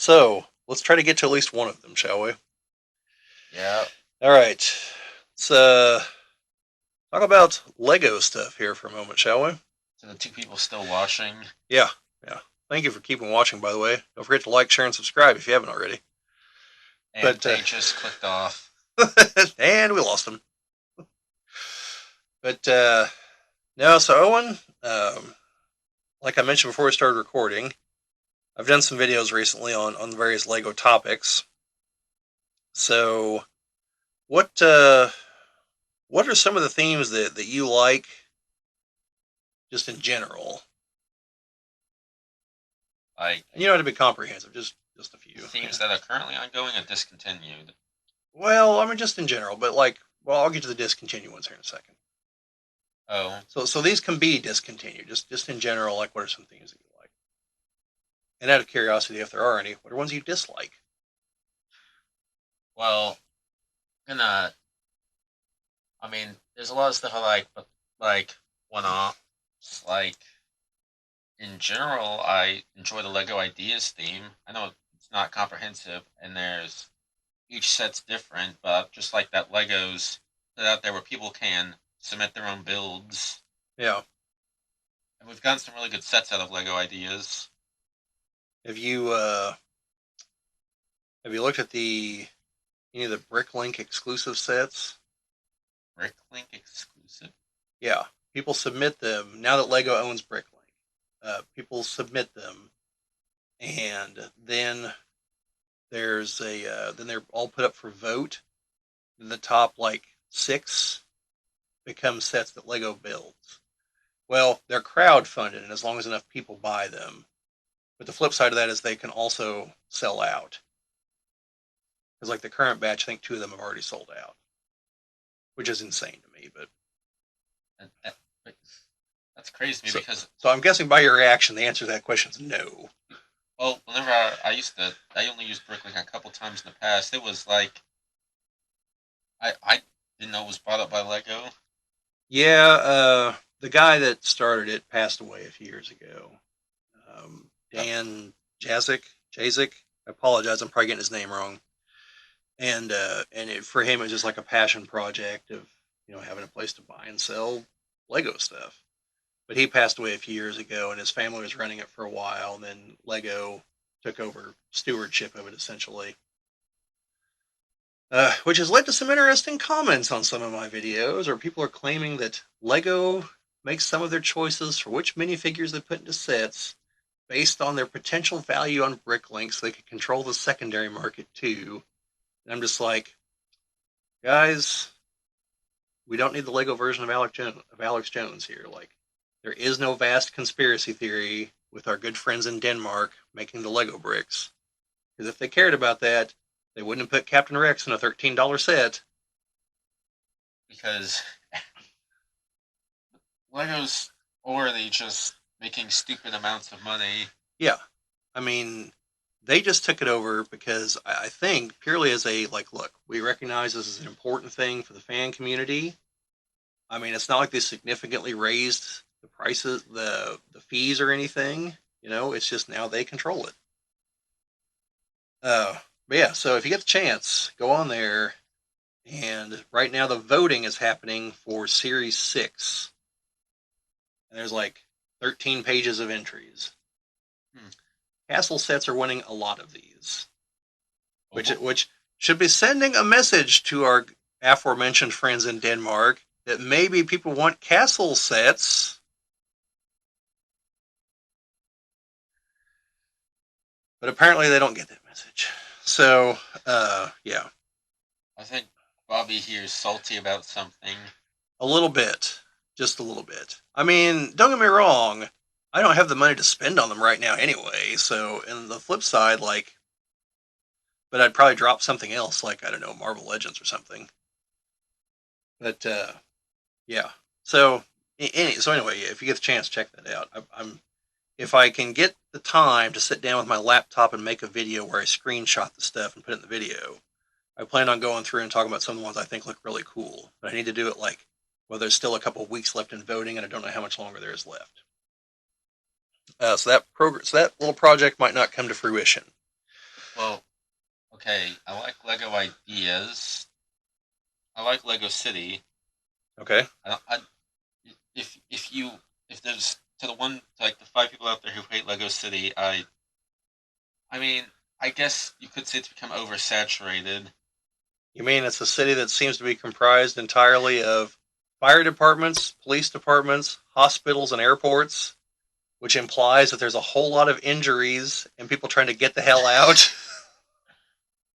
So let's try to get to at least one of them, shall we? Yeah. All right. Let's talk about Lego stuff here for a moment, shall we? To the two people still watching, Yeah, yeah. Thank you for keeping watching, by the way. Don't forget to like, share, and subscribe if you haven't already. and But they just clicked off. and we lost them. But no. So Owen, like I mentioned before we started recording, I've done some videos recently on various Lego topics. So what what are some of the themes that you like, just in general? Like And you don't have to be comprehensive, just a few. themes Yeah. that are currently ongoing or discontinued. Well, I mean, just in general, but like, well, I'll get to the discontinued ones here in a second. Oh, So these can be discontinued, just in general. Like, what are some things that you like? And out of curiosity, if there are any, what are ones you dislike? well, gonna. I mean, there's a lot of stuff I like, but like one off. Like in general, I enjoy the Lego Ideas theme. I know it's not comprehensive, and there's each set's different, but just like that Legos put out there where people can submit their own builds. Yeah. And we've gotten some really good sets out of Lego Ideas. Have you have you looked at the any of the Bricklink exclusive sets? Bricklink exclusive. Yeah. People submit them now that Lego owns Bricklink. People submit them, and then they're all put up for vote. The top like six become sets that Lego builds. Well, they're crowdfunded, and as long as enough people buy them. But the flip side of that is they can also sell out. Because like the current batch, I think two of them have already sold out, which is insane to me. But That's crazy to me so because so I'm guessing by your reaction, the answer to that question is no. whenever I only used Bricklink a couple times in the past. It was like I didn't know it was brought up by Lego. Yeah, the guy that started it passed away a few years ago. Uh, Dan Jazik. I apologize, I'm probably getting his name wrong. For him, it was just like a passion project of having a place to buy and sell Lego stuff. But he passed away a few years ago, and his family was running it for a while. And then Lego took over stewardship of it, essentially, which has led to some interesting comments on some of my videos, where people are claiming that Lego makes some of their choices for which minifigures they put into sets based on their potential value on Bricklink, so they can control the secondary market too. And I'm just like, guys, we don't need the Lego version of Alex Jones here. Like, there is no vast conspiracy theory with our good friends in Denmark making the Lego bricks. Because if they cared about that, they wouldn't have put Captain Rex in a $13 set. because Legos or they just making stupid amounts of money. Yeah, I mean, they just took it over because I think purely as a like, look, we recognize this is an important thing for the fan community. I mean, it's not like they significantly raised the prices, the fees or anything. It's just now they control it. But yeah, so if you get the chance, go on there. And right now the voting is happening for Series 6. And there's like 13 pages of entries. Hmm. Castle sets are winning a lot of these, which Oh, which should be sending a message to our aforementioned friends in Denmark that maybe people want castle sets, but apparently they don't get that message. So, yeah, I think Bobby here is salty about something. a little bit, just a little bit. I mean, don't get me wrong, I don't have the money to spend on them right now anyway. So, and the flip side, like, but I'd probably drop something else, like I don't know, Marvel Legends or something. But yeah, so so anyway, if you get the chance, check that out. I'm if I can get the time to sit down with my laptop and make a video where I screenshot the stuff and put it in the video, I plan on going through and talking about some of the ones I think look really cool. But I need to do it like, well, there's still a couple of weeks left in voting, and I don't know how much longer there is left. So that little project might not come to fruition. Well, okay, I like Lego ideas. I like Lego City. Okay. I don't. If you if there's to the one like the five people out there who hate Lego City, I mean, I guess you could say it's become oversaturated. You mean it's a city that seems to be comprised entirely of fire departments, police departments, hospitals, and airports, which implies that there's a whole lot of injuries and people trying to get the hell out?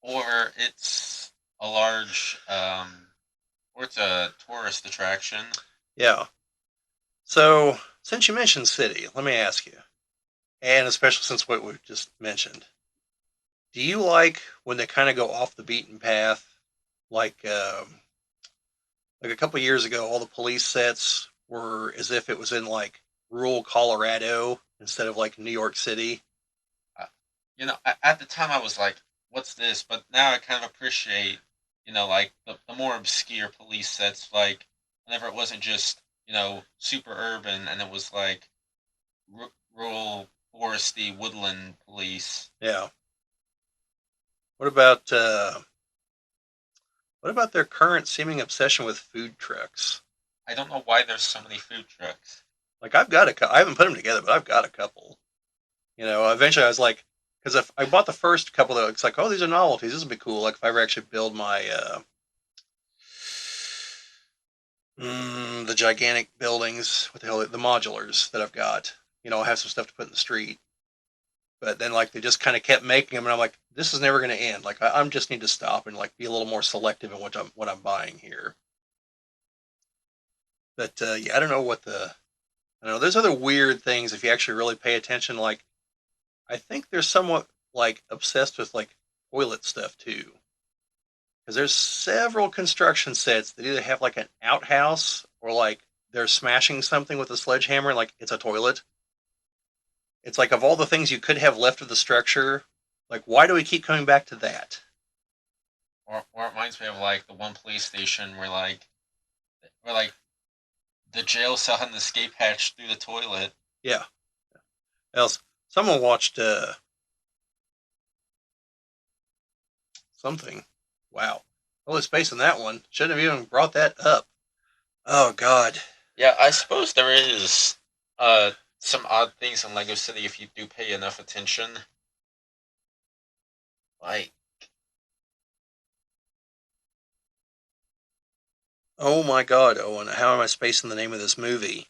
Or it's a large, or it's a tourist attraction. Yeah. So, since you mentioned city, let me ask you, and especially since what we've just mentioned, do you like when they kind of go off the beaten path? Like, like a couple years ago, all the police sets were as if it was in like rural Colorado instead of like New York City. Uh, at the time I was like, "What's this?" But now I kind of appreciate, like the more obscure police sets, like whenever it wasn't just super urban and it was like rural, foresty, woodland police. Yeah. What about what about their current seeming obsession with food trucks? I don't know why there's so many food trucks. Like I've got I haven't put them together, but I've got a couple. You know, eventually I was like, because if I bought the first couple, though, it's like, oh, these are novelties. This would be cool. Like if I ever actually build my the gigantic buildings, what the hell, the modulars that I've got. You know, I'll have some stuff to put in the street. But then like they just kind of kept making them, and I'm like, this is never going to end. Like I'm just need to stop and like be a little more selective in what I'm buying here. But yeah, I don't know what the I don't know. There's other weird things if you actually really pay attention. Like I think they're somewhat like obsessed with like toilet stuff too, because there's several construction sets that either have like an outhouse or like they're smashing something with a sledgehammer, like it's a toilet. It's like of all the things you could have left of the structure, like why do we keep coming back to that? Or it reminds me of like the one police station where the jail cell had an escape hatch through the toilet. Yeah. Else, someone watched something. Wow. Holy space in that one. Shouldn't have even brought that up. Oh God. Yeah, I suppose there is some odd things in Lego City if you do pay enough attention. Like, Oh my God, Owen. How am I spacing the name of this movie?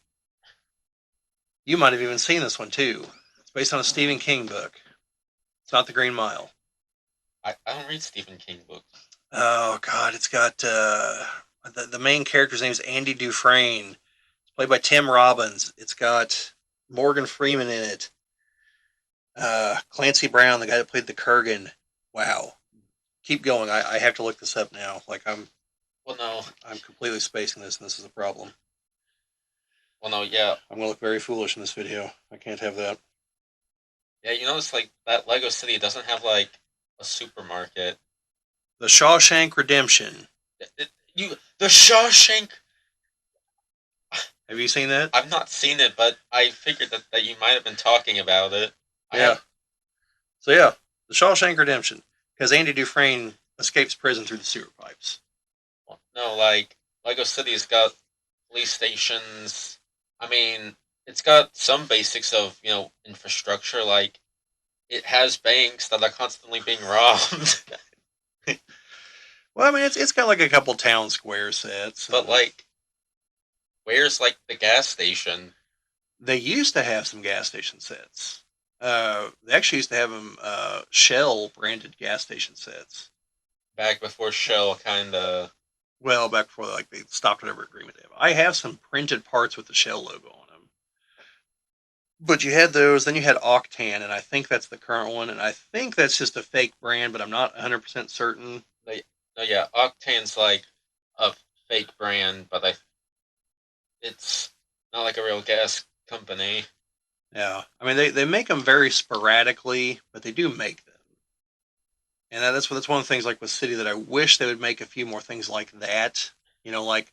You might have even seen this one too. It's based on a Stephen King book. It's not The Green Mile. I don't read Stephen King books. Oh God, it's got the main character's name is Andy Dufresne. It's played by Tim Robbins. It's got Morgan Freeman in it. Clancy Brown, the guy that played the Kurgan. Wow. Keep going. I have to look this up now. Like Well, no, I'm completely spacing this, and this is a problem. well, no, yeah, I'm gonna look very foolish in this video. I can't have that. yeah. You notice like that Lego City doesn't have like a supermarket. The Shawshank Redemption. The Shawshank. Have you seen that? I've not seen it, but I figured that you might have been talking about it. I Yeah. have So yeah, the Shawshank Redemption, because Andy Dufresne escapes prison through the sewer pipes. no like Lego City's got police stations. I mean, it's got some basics of infrastructure. Like it has banks that are constantly being robbed. Well, I mean, it's got like a couple town square sets, But and like, where's like the gas station they used to have some gas station sets. They actually used to have them Shell branded gas station sets. back before Shell kind of? Well, back before like they stopped whatever agreement they have. I have some printed parts with the Shell logo on them. But you had those, then you had Octan, and I think that's the current one, and I think that's just a fake brand, but I'm not 100% certain. No, yeah, Octane's like a fake brand, but it's not like a real gas company. Yeah, I mean they make them very sporadically, but they do make them, and that's one of the things like with City that I wish they would make a few more things like that. You know, like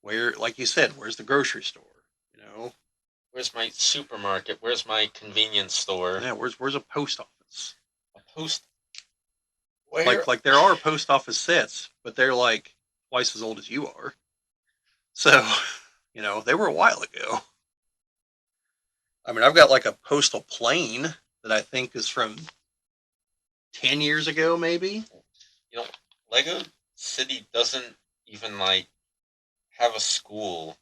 where, like you said, where's the grocery store? You know, Where's my supermarket? Where's my convenience store? yeah, where's a post office? A post. Where Like there are post office sets, but they're like twice as old as you are. So, they were a while ago. I mean, I've got like a postal plane that I think is from 10 years ago, maybe. you know, Lego City doesn't even like have a school.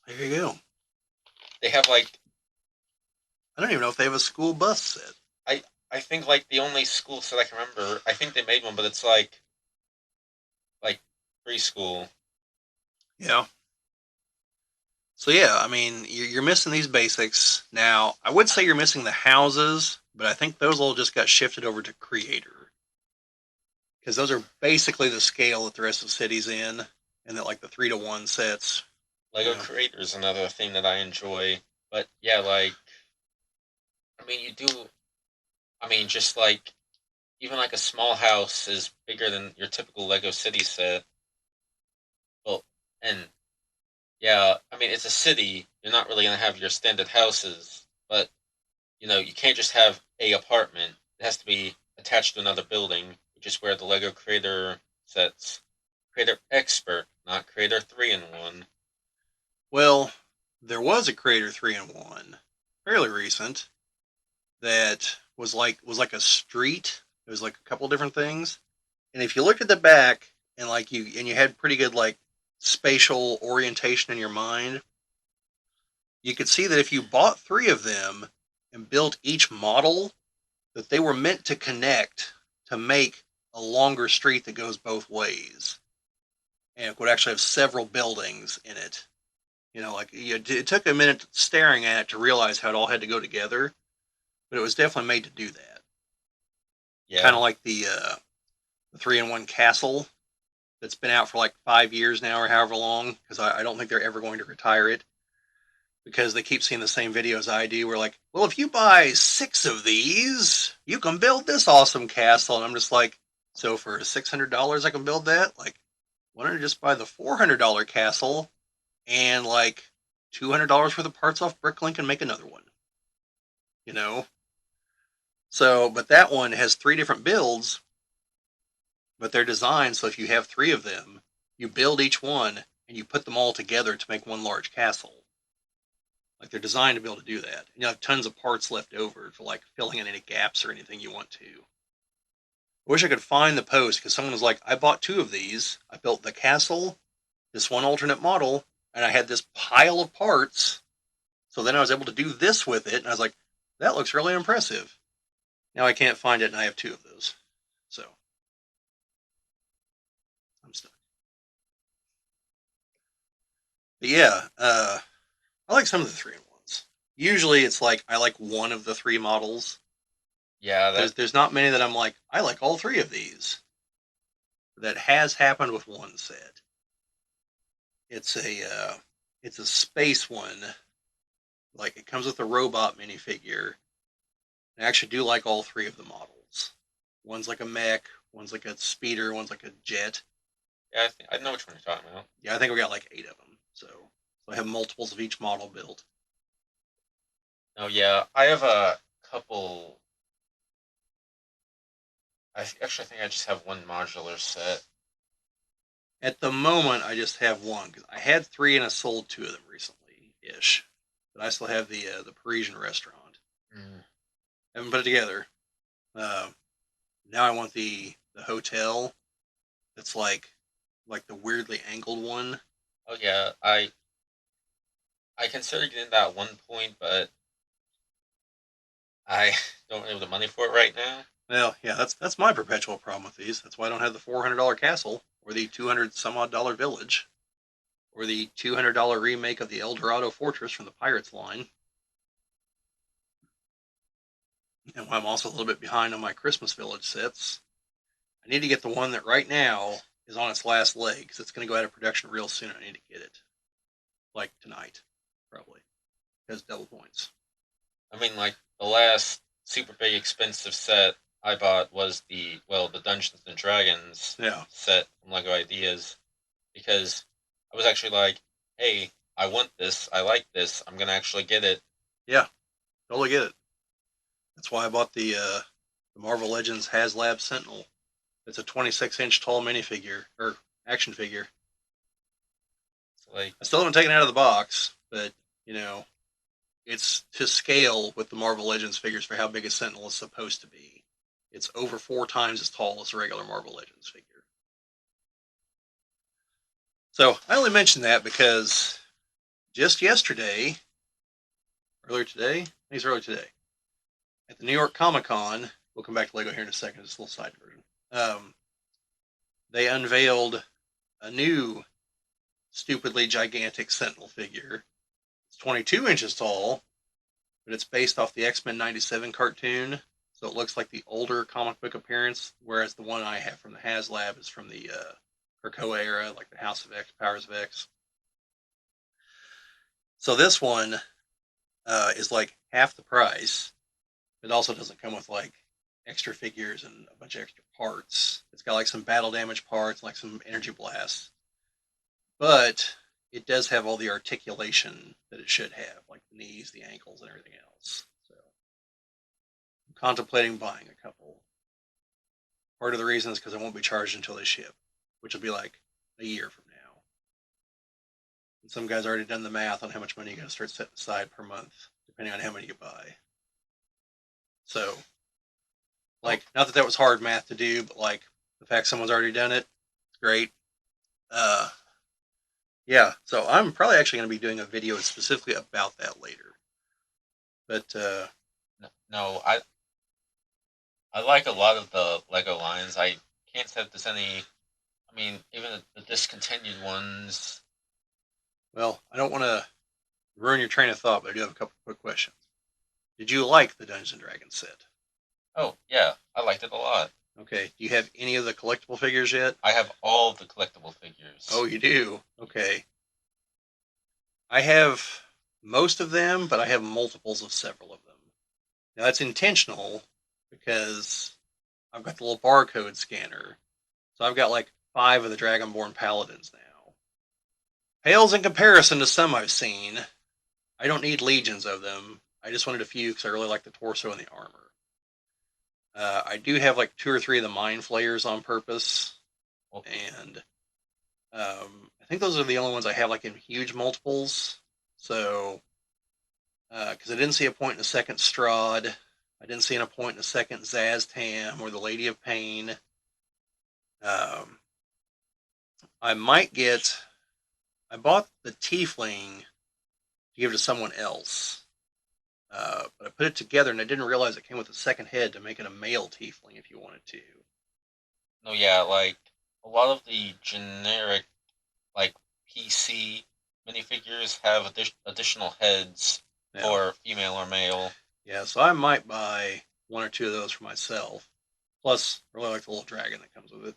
There you go. They have like I don't even know if they have a school bus set. I think like the only school set I can remember. I think they made one, but it's like preschool. Yeah. So yeah, I mean, you're missing these basics. Now, I would say you're missing the houses, but I think those all just got shifted over to Creator because those are basically the scale that the rest of the city's in, and that like the 3-to-1 sets. Lego Yeah. Creator is another thing that I enjoy. But yeah, like I mean, you do. I mean, just like even like a small house is bigger than your typical Lego City set. Well, and yeah, I mean it's a city. You're not really gonna have your standard houses, but you can't just have a apartment. It has to be attached to another building, which is where the Lego Creator sets Creator Expert, not Creator 3-in-1. Well, there was a Creator 3-in-1, fairly recent, that was like a street. It was like a couple different things, and if you looked at the back and like you had pretty good like spatial orientation in your mind, you could see that if you bought 3 of them and built each model, that they were meant to connect to make a longer street that goes both ways, and it would actually have several buildings in it. Like it took a minute staring at it to realize how it all had to go together, but it was definitely made to do that. Kind Yeah, of like the 3-in-1 castle that's been out for like 5 years now or however long, because I don't think they're ever going to retire it because they keep seeing the same videos I do. We're like, well, if you buy 6 of these, you can build this awesome castle. And I'm just like, so for $600, I can build that? Like, why don't I just buy the $400 castle and like $200 worth of parts off Bricklink and make another one? You know? So, but that one has 3 different builds, but they're designed so if you have 3 of them, you build each one and you put them all together to make one large castle. Like they're designed to be able to do that. You have tons of parts left over for like filling in any gaps or anything you want to. I wish I could find the post because someone was like, I bought 2 of these. I built the castle, this one alternate model, and I had this pile of parts. So then I was able to do this with it, and I was like, that looks really impressive. Now I can't find it, and I have 2 of those. So I'm stuck. But yeah, I like some of the 3-in-1s. Usually it's like I like one of the 3 models. yeah, that There's not many that I'm like, I like all 3 of these. That has happened with one set. It's a space one. Like it comes with a robot minifigure. I actually do like all 3 of the models. One's like a mech, one's like a speeder, one's like a jet. yeah. I know which one you're talking about. Yeah, I think we got like 8 of them. So I have multiples of each model built. No, yeah, I have a couple. Actually, I think I just have one modular set. At the moment, I just have one because I had 3 and I sold 2 of them recently ish. But I still have the Parisian restaurant. Mm. I haven't put it together. Uh, Now I want the hotel that's like the weirdly angled one. Oh yeah, I considered getting that at one point, but I don't really have the money for it right now. Well, yeah, that's my perpetual problem with these. That's why I don't have the $400 castle or the 200 some odd dollar village or the $200 remake of the El Dorado Fortress from the Pirates line. And why I'm also a little bit behind on my Christmas Village sets. I need to get the one that right now is on its last leg because it's going to go out of production real soon. I need to get it like tonight, probably because double points. I mean, like the last super big expensive set I bought was the Dungeons and Dragons Yeah, set from Lego Ideas because I was actually like, hey, I want this, I like this, I'm gonna actually get it. yeah, totally get it. That's why I bought the Marvel Legends HasLab Sentinel. It's a 26-inch tall minifigure or action figure. It's like, I still haven't taken it out of the box, but you know, it's to scale with the Marvel Legends figures for how big a Sentinel is supposed to be. It's over 4 times as tall as a regular Marvel Legends figure. So I only mention that because just yesterday, earlier today, I think it's earlier today, at the New York Comic Con, we'll come back to Lego here in a second, it's a little side version. They unveiled a new stupidly gigantic Sentinel figure. It's 22 inches tall, but it's based off the X-Men 97 cartoon, so it looks like the older comic book appearance, whereas the one I have from the HasLab is from the Krakoa era, like the House of X, Powers of X. So this one is like half the price. It also doesn't come with like extra figures and a bunch of extra parts. It's got like some battle damage parts, like some energy blasts, but it does have all the articulation that it should have, like the knees, the ankles, and everything else. So I'm contemplating buying a couple. Part of the reason is because I won't be charged until they ship, which will be like a year from now. And some guys already done the math on how much money you got to start setting aside per month, depending on how many you buy. So, oh, like, not that that was hard math to do, but like the fact someone's already done it, it's great. Uh, yeah, so I'm probably actually going to be doing a video specifically about that later. But no, I like a lot of the Lego lines. I can't say that there's any. I mean, even the discontinued ones. well, I don't want to ruin your train of thought, but I do have a couple quick questions. Did you like the Dungeons and Dragons set? Oh yeah, I liked it a lot. Okay. Do you have any of the collectible figures yet? I have all of the collectible Oh, figures. you do. Okay. I have most of them, but I have multiples of several of them. Now that's intentional because I've got the little barcode scanner, so I've got like 5 of the Dragonborn Paladins now. Pales in comparison to some I've seen. I don't need legions of them. I just wanted a few because I really like the torso and the armor. I do have like 2 or 3 of the mind flayers on purpose, Well, and I think those are the only ones I have like in huge multiples. So, because I didn't see a point in a second Strahd, I didn't see a point in a second Zaz-Tam or the Lady of Pain. Um, I might get. I bought the Tiefling to give to someone else, but I put it together and I didn't realize it came with a second head to make it a male Tiefling if you wanted to. no, yeah, like a lot of the generic like PC minifigures have additional heads Yeah, for female or male. yeah. So I might buy 1 or 2 of those for myself. Plus, I really like the little dragon that comes with it.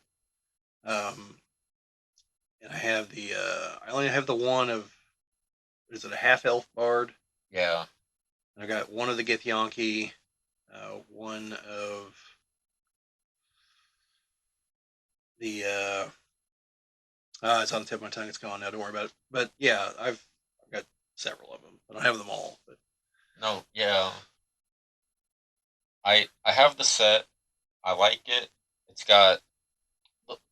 And I have the. I only have the one of. Is it a half elf bard? Yeah. And I got one of the Githyanki, one of the. It's on the tip of my tongue. It's gone now. Don't worry about it. But yeah, I've got several of them. I don't have them all, but No, yeah. I have the set. I like it. It's got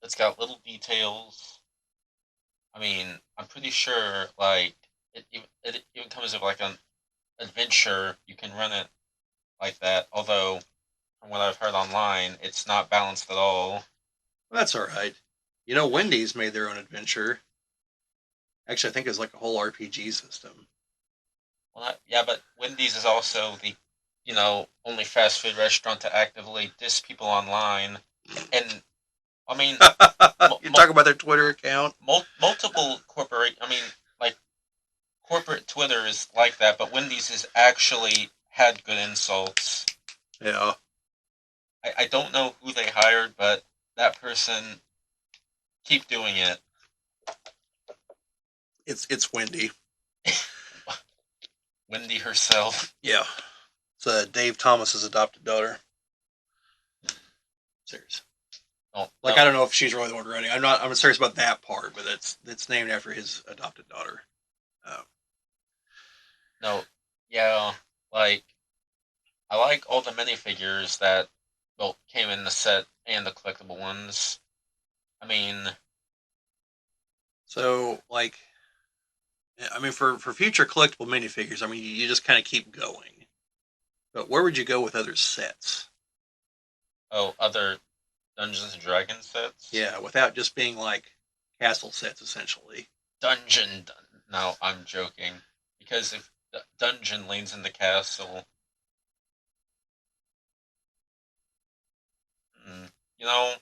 it's got little details. I mean, I'm pretty sure like it even comes with like an adventure. You can run it like that. Although from what I've heard online, it's not balanced at all. that's all right. You know, Wendy's made their own adventure. Actually, I think it's like a whole RPG system. Well, yeah, but Wendy's is also the only fast food restaurant to actively diss people online, and I mean You talk about their Twitter account. multiple corporate. I mean, like corporate Twitter is like that, but Wendy's has actually had good insults. Yeah, I don't know who they hired, but that person keep doing it. it's Wendy. Wendy herself. Yeah, it's Dave Thomas's adopted daughter. Serious. Oh Like no, I don't know if she's really the one running. I'm not. I'm serious about that part, but it's named after his adopted daughter. Uh, no, yeah, like I like all the minifigures that well, came in the set and the collectible ones. I mean, So, like, I mean, for future collectible minifigures, I mean, you just kind of keep going. But where would you go with other sets? oh, other Dungeons and Dragons sets. Yeah, without just being like castle sets, essentially. No, I'm joking. Because if Dungeon leans in the castle, mm, you know,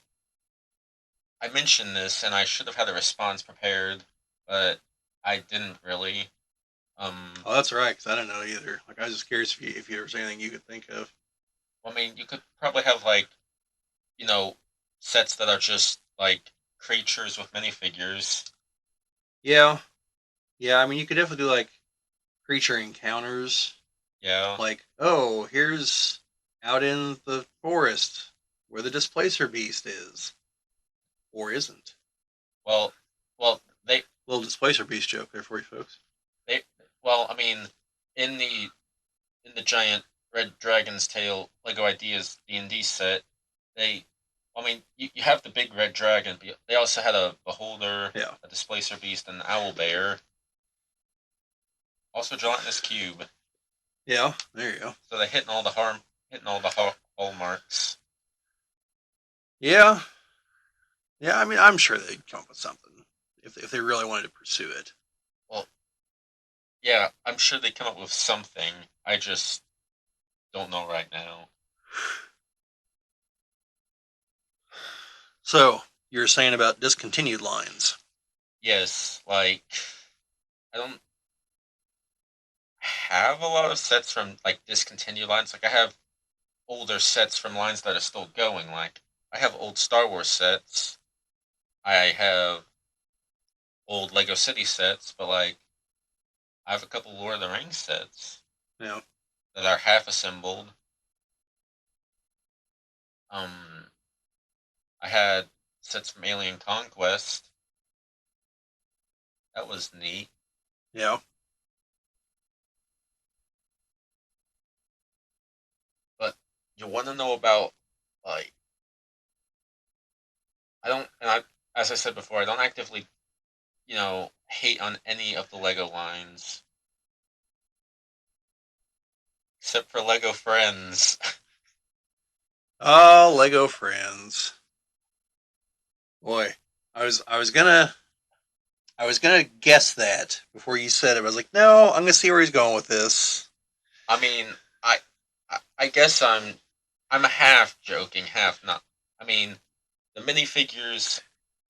I mentioned this and I should have had a response prepared, but I didn't really. Um, Oh, that's right, because I don't know either. Like, I was just curious if there was anything you could think of. I mean, you could probably have like, you know, sets that are just like creatures with minifigures. Yeah, yeah. I mean, you could definitely do like creature encounters. Yeah. Like, oh, here's out in the forest where the displacer beast is, or isn't. Well, well, Little displacer beast joke there for you folks. they, well, I mean, in the giant Red Dragon's Tail Lego Ideas D&D set, they, I mean, you have the big red dragon, but they also had a beholder, Yeah, a displacer beast, and an owl bear. Also gelatinous cube. yeah. There you go. So they're hitting all the hallmarks. Yeah, yeah. I mean, I'm sure they'd come up with something if they really wanted to pursue it. Well, yeah, I'm sure they come up with something. I just don't know right now. So you're saying about discontinued lines. Yes, like I don't have a lot of sets from like discontinued lines. Like I have older sets from lines that are still going. Like I have old Star Wars sets. I have old Lego City sets, but like I have a couple Lord of the Rings sets You know, that are half assembled. Um, I had sets from Alien Conquest. That was neat. yeah. But you want to know about like I don't and I as I said before, I don't actively hate on any of the Lego lines except for Lego Friends. Oh, Lego Friends. Boy, I was gonna guess that before you said it. I was like, no, I'm gonna see where he's going with this. I mean, I, I guess I'm half joking, half not. I mean, the minifigures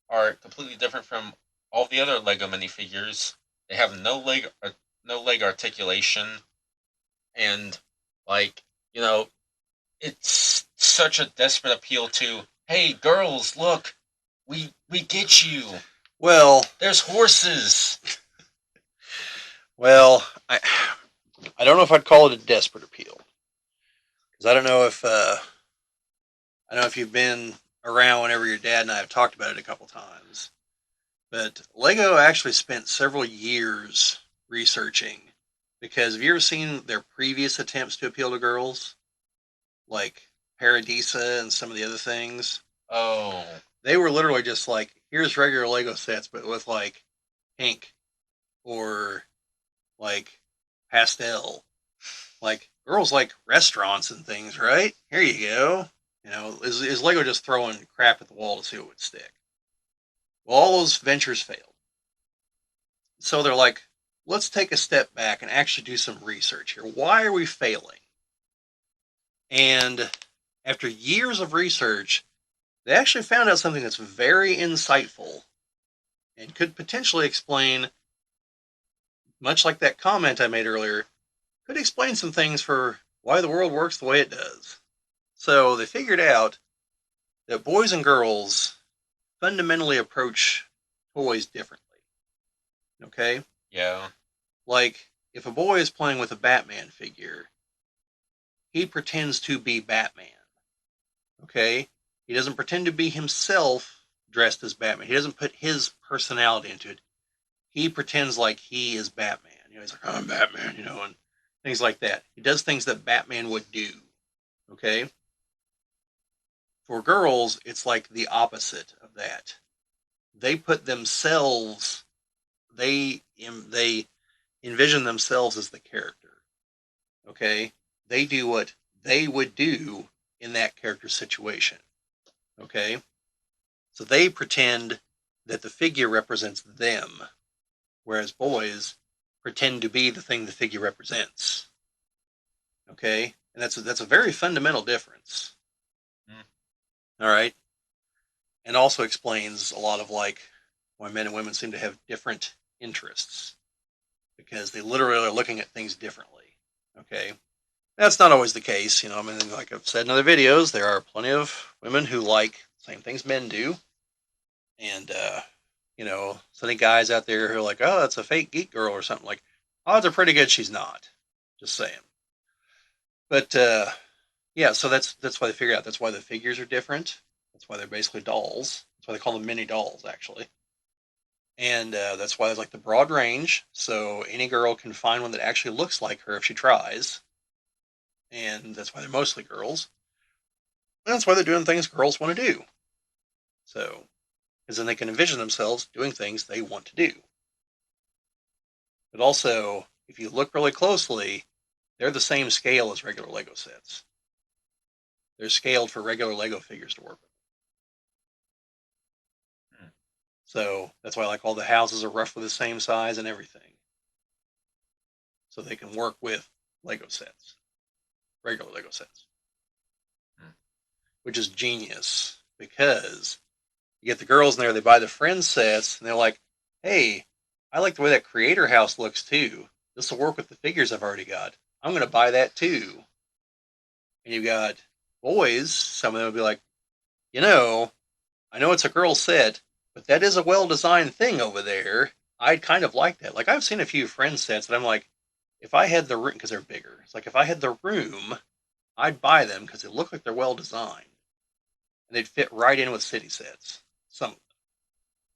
are completely different from all the other Lego minifigures. They have no leg articulation, and like you know, it's such a desperate appeal to, hey girls, look, we get you. Well, There's horses. well, I don't know if I'd call it a desperate appeal because I don't know if you've been around whenever your dad and I have talked about it a couple times, but Lego actually spent several years researching because have you ever seen their previous attempts to appeal to girls, like Paradisa and some of the other things? Oh, They were literally just like, here's regular Lego sets, but with like pink or like pastel. Like girls like restaurants and things, right? Here you go. You know, is Lego just throwing crap at the wall to see what would stick? Well, all those ventures failed. So they're like, let's take a step back and actually do some research here. Why are we failing? And after years of research, they actually found out something that's very insightful and could potentially explain, much like that comment I made earlier, could explain some things for why the world works the way it does. So they figured out that boys and girls fundamentally approach toys differently. Okay? yeah. Like, if a boy is playing with a Batman figure, he pretends to be Batman. Okay? He doesn't pretend to be himself dressed as Batman. He doesn't put his personality into it. He pretends like he is Batman. You know, he's like, I'm Batman, you know, and things like that. He does things that Batman would do. Okay? For girls, it's like the opposite of that. They put themselves, they envision themselves as the character. Okay, they do what they would do in that character situation. Okay, so they pretend that the figure represents them, whereas boys pretend to be the thing the figure represents. Okay, and that's a very fundamental difference. Mm. All right, and also explains a lot of like why men and women seem to have different interests because they literally are looking at things differently. Okay, that's not always the case. I mean, like I've said in other videos, there are plenty of women who like the same things men do, and so many guys out there who are like, oh, that's a fake geek girl or something like. Odds are pretty good she's not. Just saying. But yeah, so that's why they figure out that's why the figures are different. That's why they're basically dolls. That's why they call them mini dolls, actually. And that's why there's like the broad range, so any girl can find one that actually looks like her if she tries. And that's why they're mostly girls. And that's why they're doing things girls want to do. So, because then they can envision themselves doing things they want to do. But also, if you look really closely, they're the same scale as regular Lego sets. They're scaled for regular Lego figures to work with. Hmm. So that's why like all the houses are roughly the same size and everything. So they can work with Lego sets, regular Lego sets, Hmm. which is genius because you get the girls in there, they buy the friend sets, and they're like, hey, I like the way that creator house looks too. This will work with the figures I've already got. I'm going to buy that too. And you've got boys, some of them will be like, you know, I know it's a girl set, but that is a well designed thing over there. I'd kind of like that. Like, I've seen a few friend sets that I'm like, if I had the room, because they're bigger, it's like if I had the room, I'd buy them because they look like they're well designed. And they'd fit right in with city sets. Some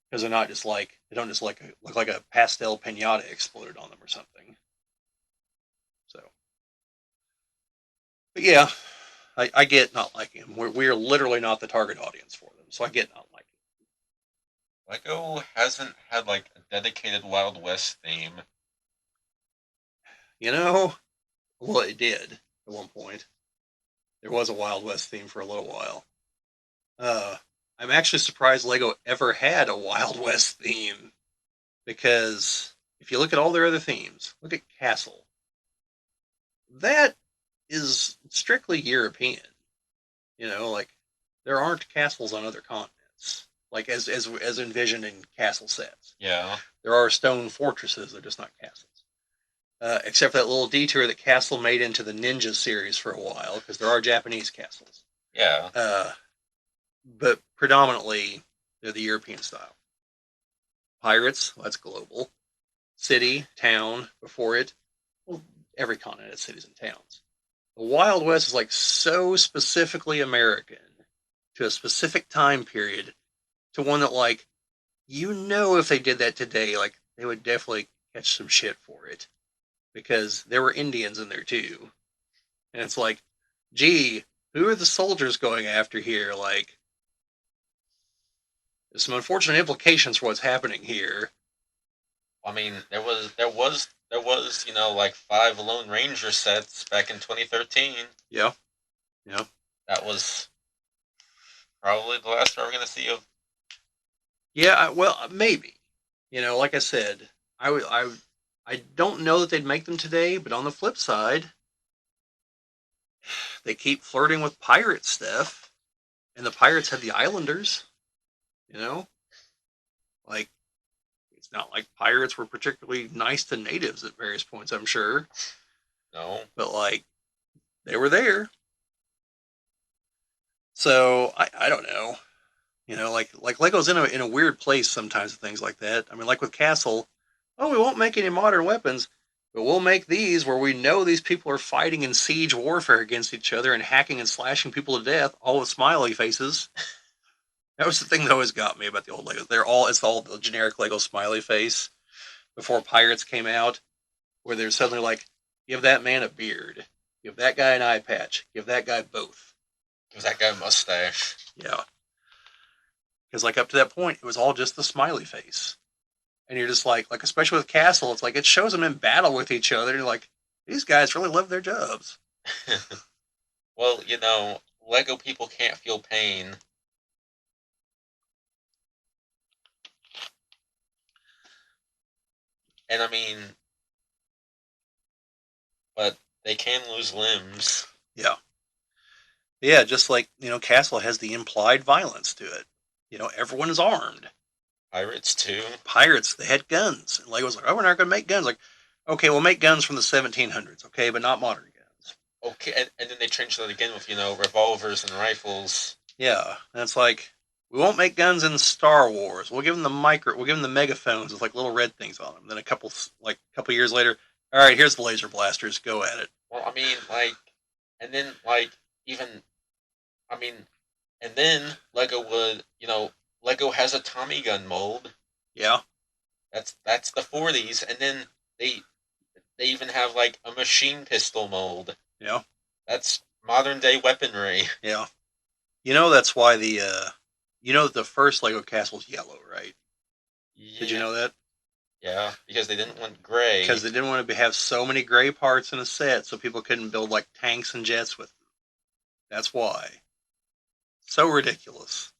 because they're not just like they don't just like look like a pastel pinata exploded on them or something. So, but yeah, I get not liking them. We're literally not the target audience for them, so I get not liking Lego hasn't had like a dedicated Wild West theme. them. You know, well, it did at one point. There was a Wild West theme for a little while. Uh, I'm actually surprised Lego ever had a Wild West theme because if you look at all their other themes, look at Castle. That is strictly European. Like there aren't castles on other continents, like as envisioned in castle sets. Yeah. There are stone fortresses; they're just not castles. Except for that little detour that Castle made into the Ninja series for a while, because there are Japanese castles. Yeah. But predominantly they're the European style. Pirates, well, that's global. City, town, before it, well, every continent has cities and towns. The Wild West is like so specifically American to a specific time period to one that like if they did that today, like they would definitely catch some shit for it because there were Indians in there too, and it's like, gee, who are the soldiers going after here? Like, there's some unfortunate implications for what's happening here. I mean, there was like 5 Lone Ranger sets back in 2013. Yeah, yeah, That was probably the last we're ever gonna see of. yeah. Well, maybe. Like I said, I don't know that they'd make them today, but on the flip side, they keep flirting with pirate stuff, and the pirates had the Islanders. You know, like it's not like pirates were particularly nice to natives at various points. I'm sure, No. but like they were there. So I don't know. Like Lego's in a weird place sometimes with things like that. I mean, like with Castle, oh, we won't make any modern weapons, but we'll make these where we know these people are fighting in siege warfare against each other and hacking and slashing people to death, all with smiley faces. That was the thing that always got me about the old Legos. It's all the generic Lego smiley face before Pirates came out, where they're suddenly like, give that man a beard, give that guy an eye patch, give that guy both. Give that guy a mustache. Yeah, because like up to that point, it was all just the smiley face, and you're just like especially with Castle, it's like it shows them in battle with each other. And you're like, these guys really love their jobs. Well, Lego people can't feel pain, and I mean, but they can lose limbs. Yeah, yeah, just like Castle has the implied violence to it. Everyone is armed. Pirates too. Pirates, they had guns, and Lego's like, oh, we're not going to make guns. Like, okay, we'll make guns from the 1700s, okay, but not modern guns. Okay, and then they changed that again with revolvers and rifles. Yeah, and it's like we won't make guns in Star Wars. We'll give them we'll give them the megaphones with like little red things on them. Then a couple years later, all right, here's the laser blasters. Go at it. Well, I mean, and then even, I mean, and then Lego would, Lego has a Tommy gun mold. Yeah, That's the 40s, and then they even have like a machine pistol mold. yeah, That's modern day weaponry. yeah. That's why the first Lego Castle's yellow, right? Did you Yeah, know that? yeah, because they didn't want gray. Because they didn't want to have so many gray parts in a set, so people couldn't build like tanks and jets with them. That's why. So ridiculous.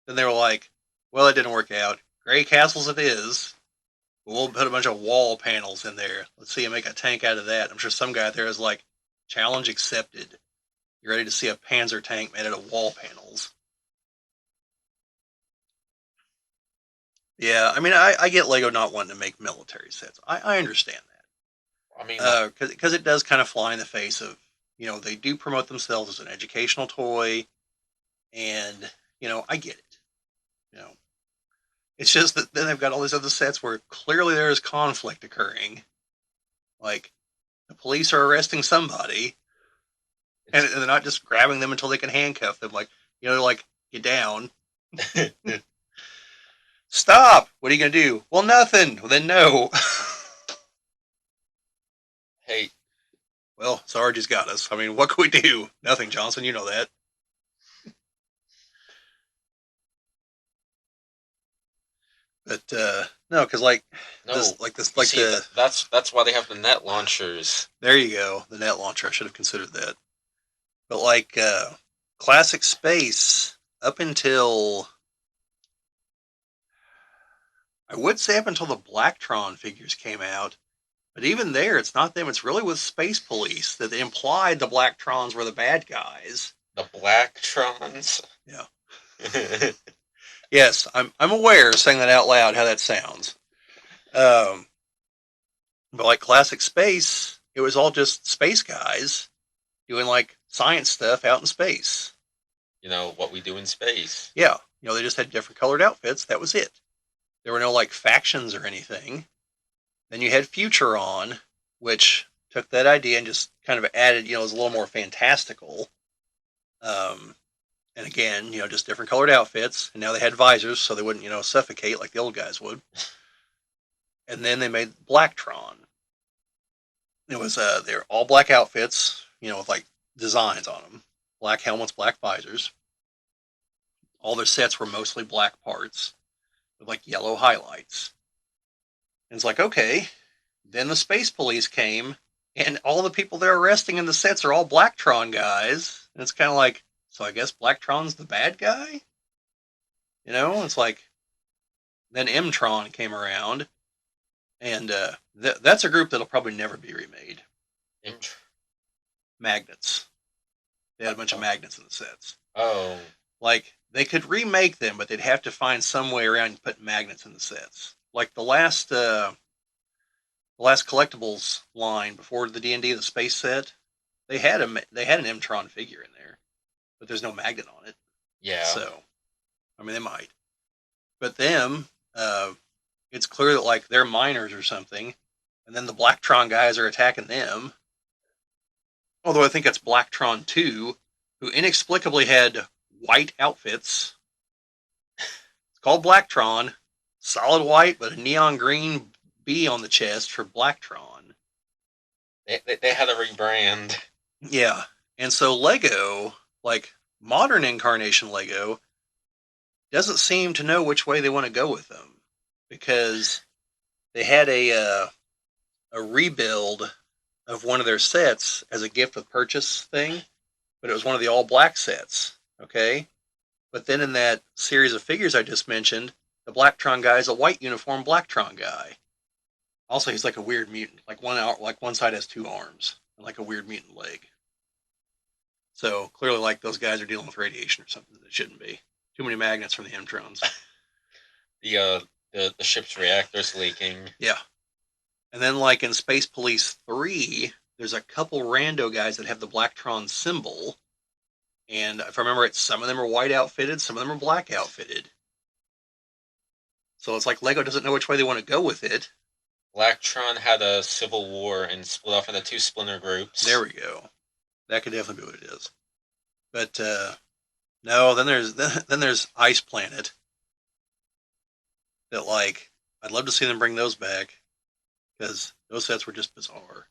Then they were like, well, it didn't work out. Gray castles it is. We'll put a bunch of wall panels in there. Let's see you make a tank out of that. I'm sure some guy out there is like, challenge accepted. You're ready to see a Panzer tank made out of wall panels. Yeah, I mean, I get Lego not wanting to make military sets. I understand I mean, that. Because it does kind of fly in the face of, they do promote themselves as an educational toy. And, I get it. You know, It's just that then they've got all these other sets where clearly there is conflict occurring. Like the police are arresting somebody, and they're not just grabbing them until they can handcuff them. Like they're like, get down, stop. What are you gonna do? Well, nothing. Well, then no. hey, Well, Sarge has got us. I mean, what can we do? Nothing, Johnson. You know that. But no, because like no, this, like this, you like see, the that's why they have the net launchers. there you go. The net launcher. I should have considered that. But like classic space, up until I would say up until the Blacktron figures came out, but even there, it's not them. It's really with Space Police that they implied the Blacktrons were the bad guys. The Blacktrons. Yeah. Yes, I'm aware of saying that out loud how that sounds. Um, but like classic space, it was all just space guys doing like science stuff out in space. What we do in space. Yeah, they just had different colored outfits. That was it. There were no like factions or anything. Then you had Futuron, which took that idea and just kind of added, it was a little more fantastical. And again, just different colored outfits. And now they had visors so they wouldn't, suffocate like the old guys would. And then they made Blacktron. It was they're all black outfits, with like designs on them, black helmets, black visors. All their sets were mostly black parts with like yellow highlights. And it's like, okay. Then the Space Police came, and all the people they're arresting in the sets are all Blacktron guys. And it's kind of like, so I guess Blacktron's the bad guy? It's like, then Mtron came around, and that's a group that'll probably never be remade. Magnets. They had a bunch of magnets in the sets. Oh. Like, they could remake them, but they'd have to find some way around putting magnets in the sets. Like the last collectibles line before the D&D the space set, they had an Mtron figure in there, but there's no magnet on it. Yeah. So, I mean, they might, but them, it's clear that like they're miners or something, and then the Blacktron guys are attacking them. Although I think it's Blacktron 2, who inexplicably had white outfits. It's called Blacktron, solid white, but a neon green B on the chest for Blacktron. They had to rebrand. Yeah, and so Lego, like Modern incarnation Lego doesn't seem to know which way they want to go with them because they had a rebuild of one of their sets as a gift with purchase thing, but it was one of the all black sets. Okay, but then in that series of figures I just mentioned, the Blacktron guy is a white uniform Blacktron guy. Also, he's like a weird mutant. Like one side has two arms and like a weird mutant leg. So clearly, like those guys are dealing with radiation or something that shouldn't be. Too many magnets from the Mtrons. The ship's reactors leaking. Yeah. And then, like in Space Police 3, there's a couple rando guys that have the Blacktron symbol. And if I remember it, some of them are white outfitted, some of them are black outfitted. So it's like Lego doesn't know which way they want to go with it. Blacktron had a civil war and split off into two splinter groups. There we go. That could definitely be what it is. But no, then there's Ice Planet. That like I'd love to see them bring those back because those sets were just bizarre.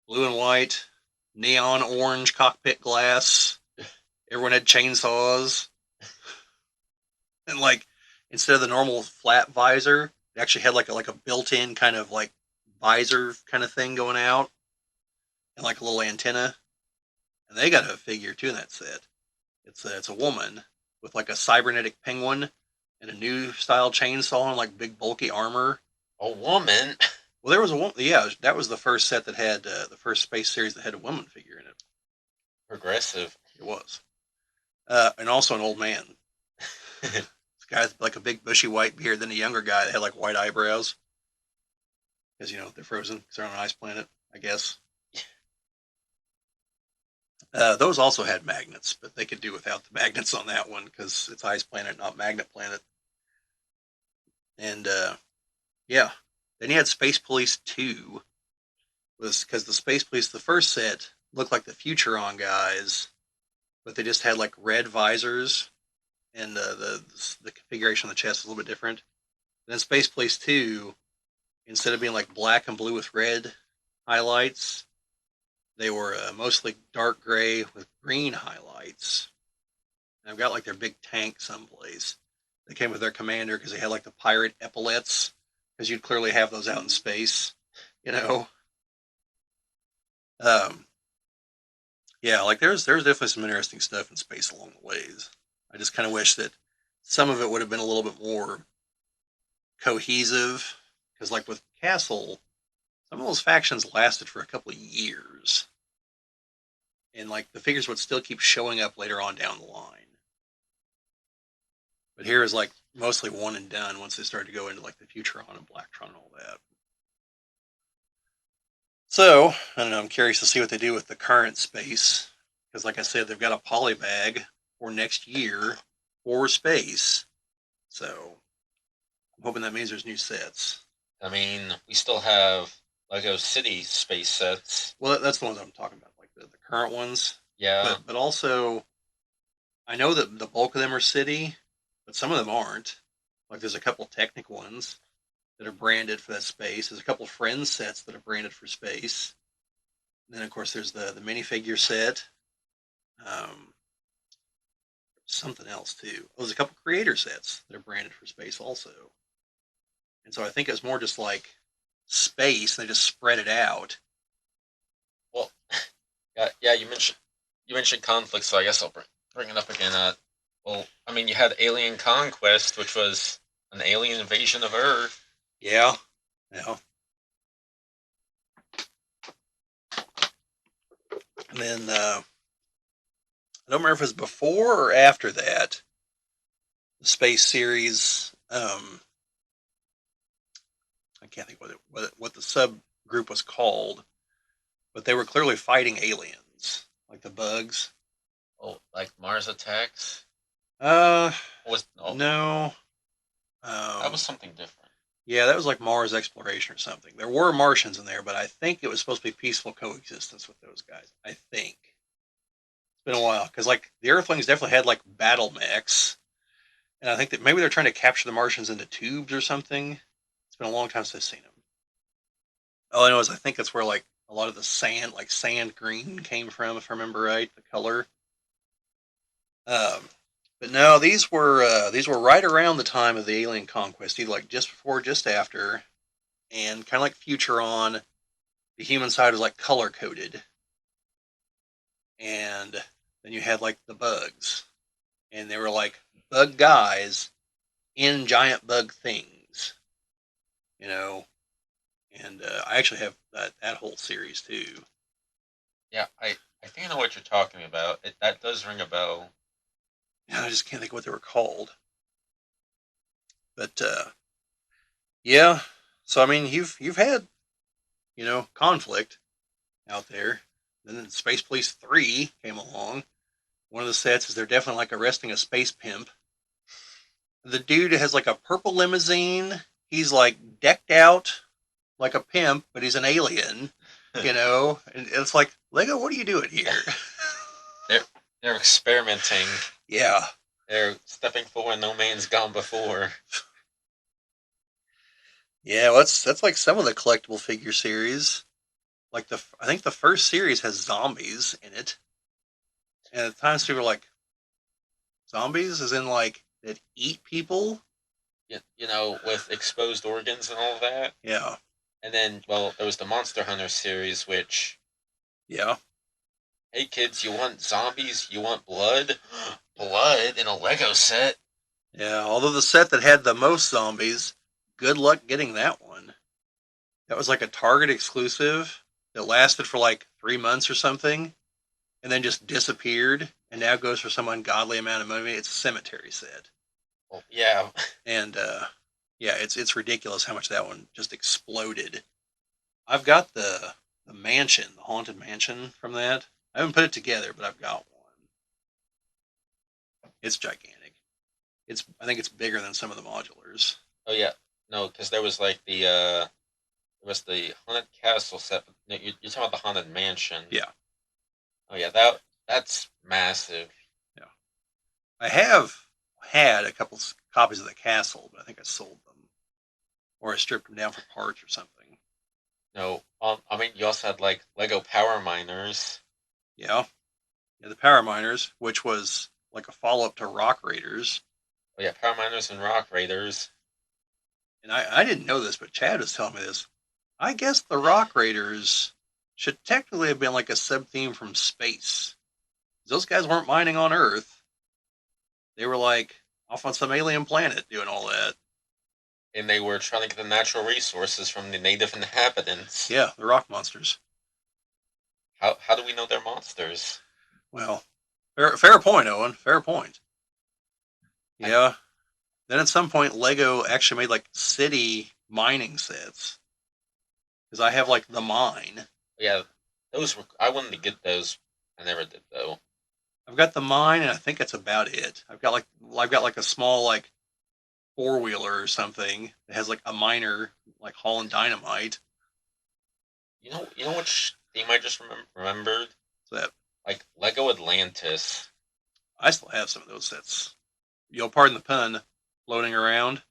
Blue and white, neon orange cockpit glass. Everyone had chainsaws, and like instead of the normal flat visor, it actually had like a built-in kind of like visor kind of thing going out, and like a little antenna. And they got a figure too in that set. It's a woman with like a cybernetic penguin and a new style chainsaw and like big bulky armor. A woman? Well, there was a woman. Yeah, that was the first set that had the first space series that had a woman figure in it. Progressive. It was, and also an old man. This guy's like a big bushy white beard. Then a younger guy that had like white eyebrows, because they're frozen because they're on an ice planet, I guess. Those also had magnets, but they could do without the magnets on that one because it's ice planet, not magnet planet. And yeah, then you had Space Police 2, was because the Space Police, the first set, looked like the Futuron guys, but they just had like red visors, and the configuration of the chest was a little bit different. And then Space Police 2, instead of being like black and blue with red highlights, they were mostly dark gray with green highlights. And I've got like their big tank someplace. They came with their commander because they had like the pirate epaulets, because you'd clearly have those out in space, you know. Um, yeah, like there's definitely some interesting stuff in space along the ways. I just kind of wish that some of it would have been a little bit more cohesive, because like with Castle, some of those factions lasted for a couple of years, and like the figures would still keep showing up later on down the line. But here is like mostly one and done once they started to go into like the Futuron and Blacktron and all that. So I don't know. I'm curious to see what they do with the current space because, like I said, they've got a polybag for next year for space. So I'm hoping that means there's new sets. I mean, we still have Lego City space sets. Well, that's the ones I'm talking about, like the current ones. Yeah. But also, I know that the bulk of them are city, but some of them aren't. Like there's a couple Technic ones that are branded for that space. There's a couple Friends sets that are branded for space. And then of course there's the minifigure set. Um, Something else too. Oh, there's a couple creator sets that are branded for space also. And so I think it's more just like space. They just spread it out. Well, yeah. You mentioned conflict, so I guess I'll bring it up again. Well, I mean, you had Alien Conquest, which was an alien invasion of Earth. Yeah. Yeah. And then I don't remember if it was before or after that. The space series. I can't think what the subgroup was called, but they were clearly fighting aliens, like the bugs. Oh, like Mars Attacks? Uh, No, no. that was something different. Yeah, that was like Mars exploration or something. There were Martians in there, but I think it was supposed to be peaceful coexistence with those guys. I think it's been a while because like the Earthlings definitely had like battle mechs, and I think that maybe they're trying to capture the Martians into tubes or something. It's been a long time since I've seen them. All I know is I think that's where like a lot of the sand, like sand green, came from, if I remember right, the color. Um, but no, these were right around the time of the alien conquest, either like just before, just after, and kind of like Futuron. The human side was like color coded, and then you had like the bugs, and they were like bug guys in giant bug things, you know. And I actually have that whole series too. Yeah, I think I know what you're talking about. That does ring a bell. And I just can't think of what they were called. But yeah, so I mean, you've had conflict out there. Then Space Police 3 came along. One of the sets is they're definitely like arresting a space pimp. The dude has like a purple limousine. He's like decked out like a pimp, but he's an alien, And it's like, Lego, what are you doing here? they're they're experimenting. Yeah. They're stepping forward no man's gone before. Yeah, well, that's like some of the collectible figure series. Like I think the first series has zombies in it, and at times people are like, zombies, as in like that eat people. With exposed organs and all that. Yeah, And then, well, there was the Monster Hunter series, which, yeah, hey kids, you want zombies? You want blood? Blood in a Lego set? yeah. Although the set that had the most zombies, good luck getting that one. That was like a Target exclusive that lasted for like 3 months or something, and then just disappeared, and now goes for some ungodly amount of money. It's a cemetery set, Well, yeah. and yeah, it's ridiculous how much that one just exploded. I've got the mansion, the haunted mansion from that. I haven't put it together, but I've got one. It's gigantic. I think it's bigger than some of the modulars. Oh yeah. No, because there was like the haunted castle set. No, you're talking about the haunted mansion. Yeah, Oh yeah, that's massive. yeah. I have had a couple copies of the castle, but I think I sold them or I stripped them down for parts or something. No, I mean you also had like Lego Power Miners. Yeah, yeah. The Power Miners, which was like a follow up to Rock Raiders, Oh yeah, Power Miners and Rock Raiders. and I didn't know this, but Chad was telling me this. I guess the Rock Raiders should technically have been like a sub theme from space. Those guys weren't mining on Earth. They were like off on some alien planet doing all that. And they were trying to get the natural resources from the native inhabitants. Yeah, the rock monsters. How do we know they're monsters? Well, fair point, Owen. Fair point. I, Yeah. Then at some point, Lego actually made like city mining sets because I have like the mine. yeah, those were. I wanted to get those. I never did though. I've got the mine, and I think that's about it. I've got like a small like 4-wheeler or something that has like a miner like hauling dynamite. You know which theme I just remembered? So that Like Lego Atlantis. I still have some of those sets. You'll pardon the pun, floating around,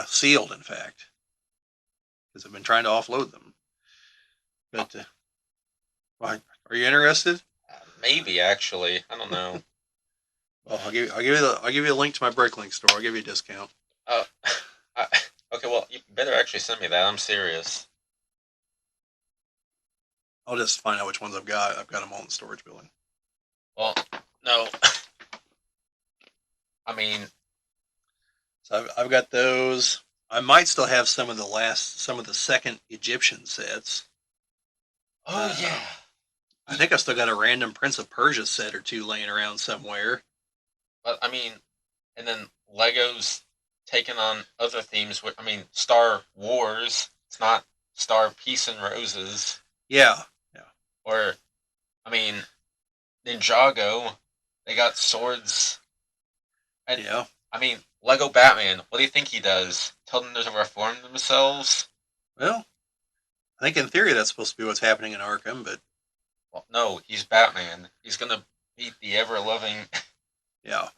sealed in fact, because I've been trying to offload them. But are you interested? Maybe actually, I don't know. Well, I'll give you a link to my BrickLink store. I'll give you a discount. Uh, I, okay, well you better actually send me that. I'm serious. I'll just find out which ones I've got. I've got them all in the storage building. Well, no, I mean, So I've got those. I might still have some of the second Egyptian sets. oh Uh, yeah, I think I still got a random Prince of Persia set or two laying around somewhere. but I mean, and then Legos taking on other themes. I mean, Star Wars. It's not Star Peace and Roses, Yeah, yeah, or I mean, Ninjago. They got swords, and yeah. I mean, Lego Batman. What do you think he does? Tell them to reform themselves? Well, I think in theory that's supposed to be what's happening in Arkham, but Well, no, he's Batman. He's gonna beat the ever loving. yeah,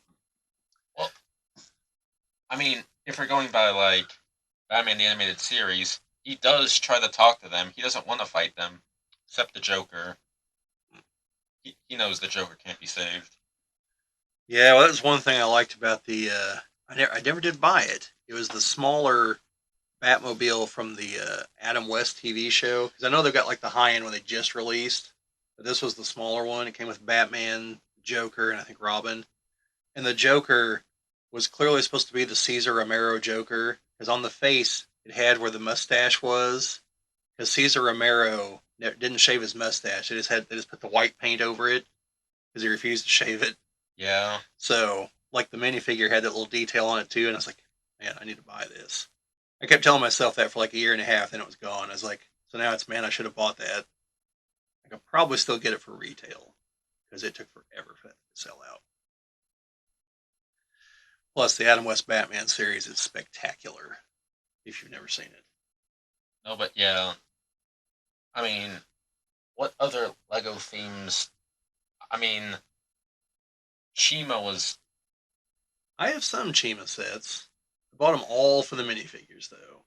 Well, I mean, if we're going by like Batman the animated series, he does try to talk to them. He doesn't want to fight them, except the Joker. He knows the Joker can't be saved. Yeah, well, that was one thing I liked about the. I never did buy it. It was the smaller Batmobile from the Adam West TV show because I know they've got like the high end one they just released, but this was the smaller one. It came with Batman, Joker, and I think Robin. And the Joker was clearly supposed to be the Cesar Romero Joker because on the face it had where the mustache was. Because Cesar Romero didn't shave his mustache; they just put the white paint over it because he refused to shave it. Yeah. So like the minifigure had that little detail on it too, and I was like, man, I need to buy this. I kept telling myself that for like a year and a half, then it was gone. I was like, so now it's man, I should have bought that. I could probably still get it for retail because it took forever for that to sell out. Plus, the Adam West Batman series is spectacular if you've never seen it. No, but yeah. I mean, what other Lego themes? I mean, Shima was. I have some Chima sets. I bought them all for the minifigures though,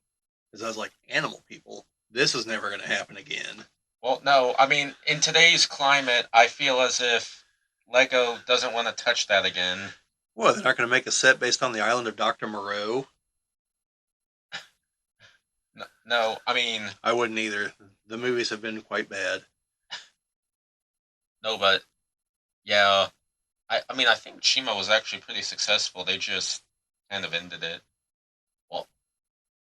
because I was like, animal people, this is never going to happen again. Well, no, I mean, in today's climate, I feel as if Lego doesn't want to touch that again. What, they're not going to make a set based on the island of Dr. Moreau? No, no, I mean, I wouldn't either. The movies have been quite bad. no, but yeah, I mean, I think Shima was actually pretty successful. They just kind of ended it. Well,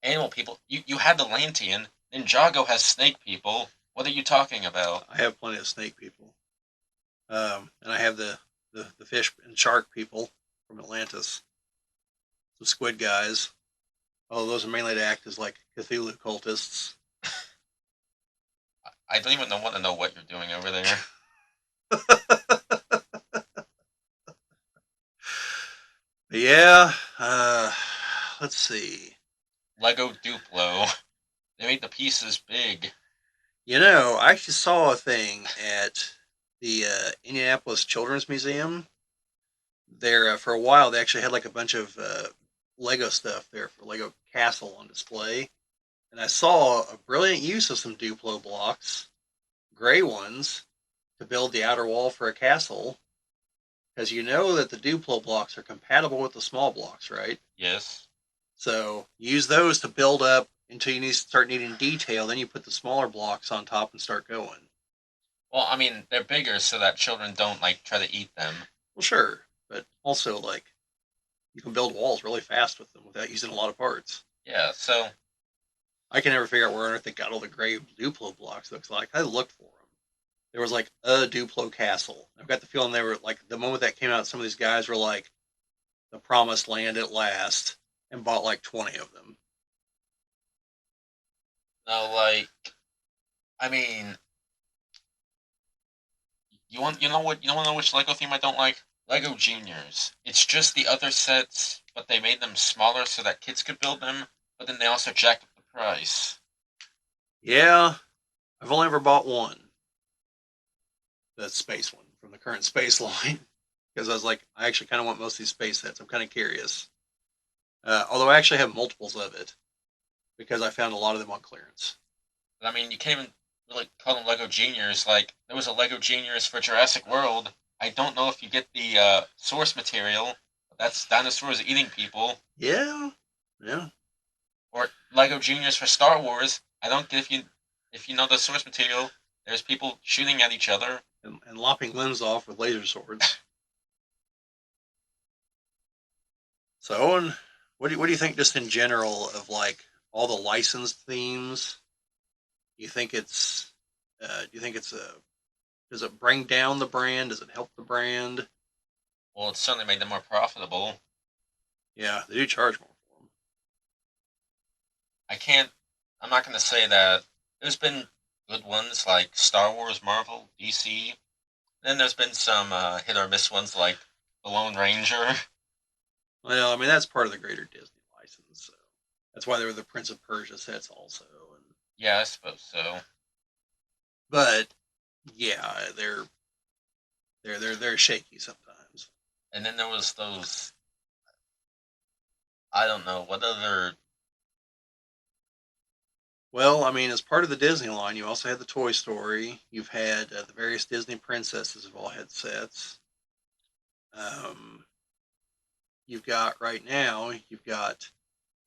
animal people, you had the Lantean, Ninjago has snake people. What are you talking about? I have plenty of snake people. And I have the fish and shark people from Atlantis. Some squid guys. Oh, those are mainly to act as like Cthulhu cultists. I don't even want to know what you're doing over there. Yeah. Let's see. Lego Duplo. They made the pieces big. You know, I actually saw a thing at the Indianapolis Children's Museum. There, for a while, they actually had like a bunch of Lego stuff there for Lego Castle on display. And I saw a brilliant use of some Duplo blocks, gray ones, to build the outer wall for a castle. Because you know that the Duplo blocks are compatible with the small blocks, right? Yes. So use those to build up until you start needing detail. Then you put the smaller blocks on top and start going. Well, I mean, they're bigger so that children don't like try to eat them. Well, sure, but also like you can build walls really fast with them without using a lot of parts. Yeah, so I can never figure out where on earth they got all the gray Duplo blocks. Looks like I looked for them. There was like a Duplo castle. I've got the feeling they were like the moment that came out, some of these guys were like the promised land at last and bought like 20 of them. no, like I mean, you don't want to know which Lego theme I don't like? Lego Juniors. It's just the other sets, but they made them smaller so that kids could build them. But then they also jacked up the price. Yeah, I've only ever bought one. That space one from the current space line. Because I was like, I actually kind of want most of these space sets. I'm kind of curious. Although I actually have multiples of it because I found a lot of them on clearance. But, I mean, you can't even really call them Lego Juniors. Like there was a Lego Juniors for Jurassic World. I don't know if you get the source material. But that's dinosaurs eating people. Yeah, yeah, Or Lego Juniors for Star Wars. I don't get if you know the source material. There's people shooting at each other. and lopping limbs off with laser swords. So, Owen, what do you think just in general of like all the licensed themes? Do you think it's a does it bring down the brand? Does it help the brand? Well, it certainly made them more profitable. Yeah, they do charge more for them. I can't. I'm not going to say that. There's been good ones like Star Wars, Marvel, DC. Then there's been some hit or miss ones like The Lone Ranger. Well, I mean that's part of the greater Disney license, so that's why they were the Prince of Persia sets also. And Yeah, I suppose so. but yeah, they're shaky sometimes. And then there was those. I don't know what other Well, I mean, as part of the Disney line, you also had the Toy Story. You've had the various Disney princesses have all had sets. Um, you've got right now, you've got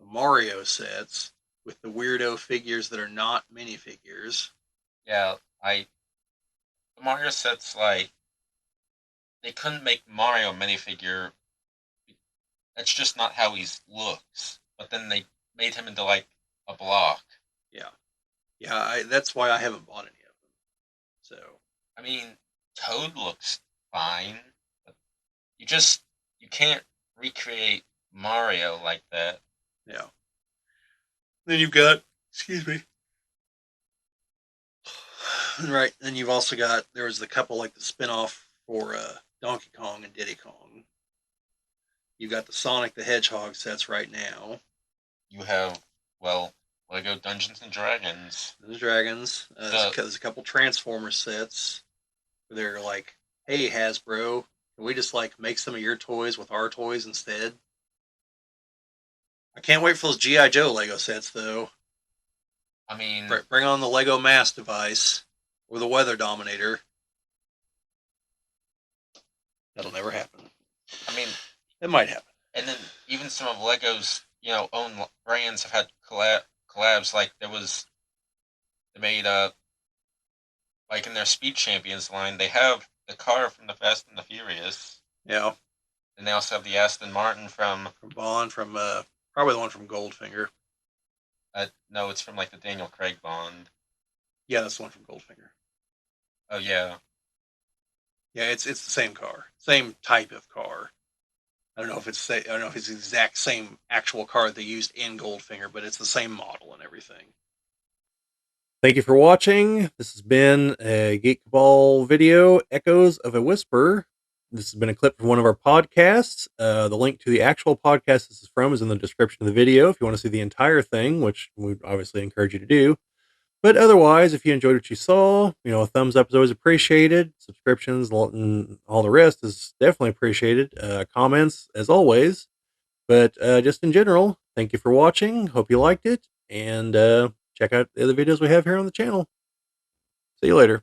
the Mario sets with the weirdo figures that are not minifigures. Yeah, the Mario sets like they couldn't make Mario minifigure. That's just not how he looks. But then they made him into like a block. Yeah, yeah, that's why I haven't bought any of them. So I mean, Toad looks fine, but you just you can't recreate Mario like that. yeah. Then you've got, excuse me, right. Then you've also got there was the couple like the spinoff for Donkey Kong and Diddy Kong. You got the Sonic the Hedgehog sets right now. You have well Lego Dungeons and Dragons. There's Dragons. The There's a couple Transformer sets where they're like, "Hey Hasbro, can we just like make some of your toys with our toys instead?" I can't wait for those GI Joe Lego sets though. I mean, Bring on the Lego Mass device or the Weather Dominator. That'll never happen. I mean, It might happen. and then even some of Lego's own brands have had collabs. Like they made like in their Speed Champions line, they have the car from the Fast and the Furious, Yeah, and they also have the Aston Martin from from Bond, from probably the one from Goldfinger. no, it's from like the Daniel Craig Bond. Yeah, that's the one from Goldfinger. Oh yeah, Yeah, it's the same car, same type of car. I don't know if it's the exact same actual car they used in Goldfinger, but it's the same model and everything. Thank you for watching. This has been a Geek Ball video, Echoes of a Whisper. This has been a clip from one of our podcasts. The link to the actual podcast this is from is in the description of the video if you want to see the entire thing, which we obviously encourage you to do. But otherwise, if you enjoyed what you saw, a thumbs up is always appreciated. Subscriptions and all the rest is definitely appreciated. Comments, as always. But just in general, thank you for watching. Hope you liked it. And check out the other videos we have here on the channel. See you later.